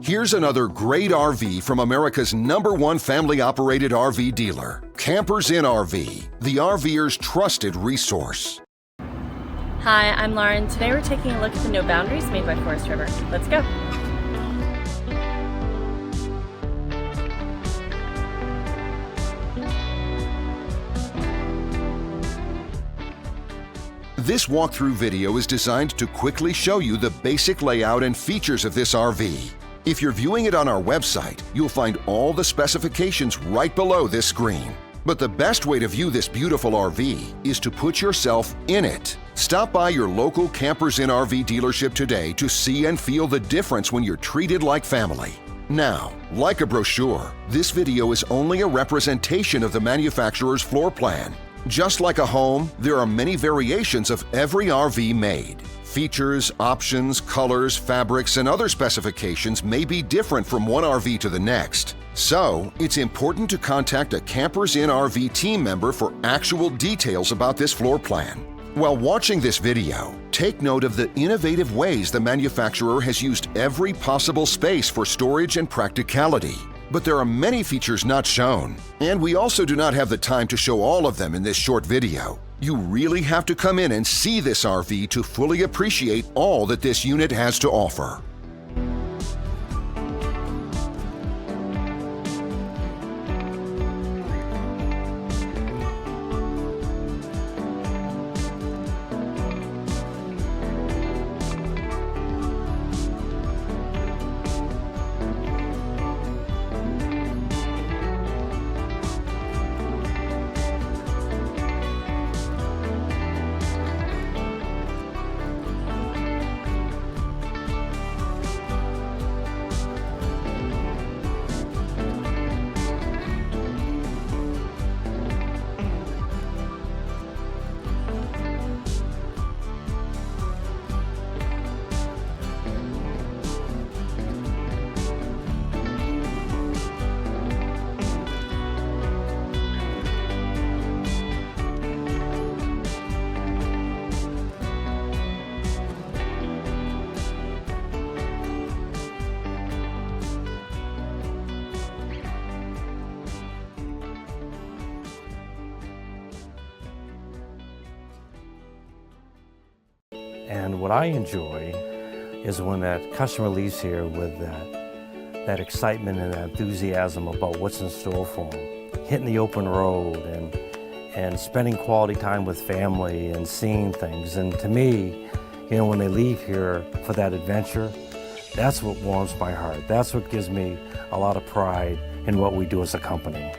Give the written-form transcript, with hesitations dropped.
Here's another great RV from America's #1 family-operated RV dealer, Campers Inn RV, the RVer's trusted resource. Hi, I'm Lauren. Today we're taking a look at the No Boundaries made by Forest River. Let's go. This walkthrough video is designed to quickly show you the basic layout and features of this RV. If you're viewing it on our website, you'll find all the specifications right below this screen. But the best way to view this beautiful RV is to put yourself in it. Stop by your local Campers Inn RV dealership today to see and feel the difference when you're treated like family. Now, like a brochure, this video is only a representation of the manufacturer's floor plan. Just like a home, there are many variations of every RV made. Features, options, colors, fabrics, and other specifications may be different from one RV to the next. So, it's important to contact a Campers Inn RV team member for actual details about this floor plan. While watching this video, take note of the innovative ways the manufacturer has used every possible space for storage and practicality. But there are many features not shown, and we also do not have the time to show all of them in this short video. You really have to come in and see this RV to fully appreciate all that this unit has to offer. And what I enjoy is when that customer leaves here with that excitement and that enthusiasm about what's in store for them. Hitting the open road and spending quality time with family and seeing things. And to me, you know, when they leave here for that adventure, that's what warms my heart. That's what gives me a lot of pride in what we do as a company.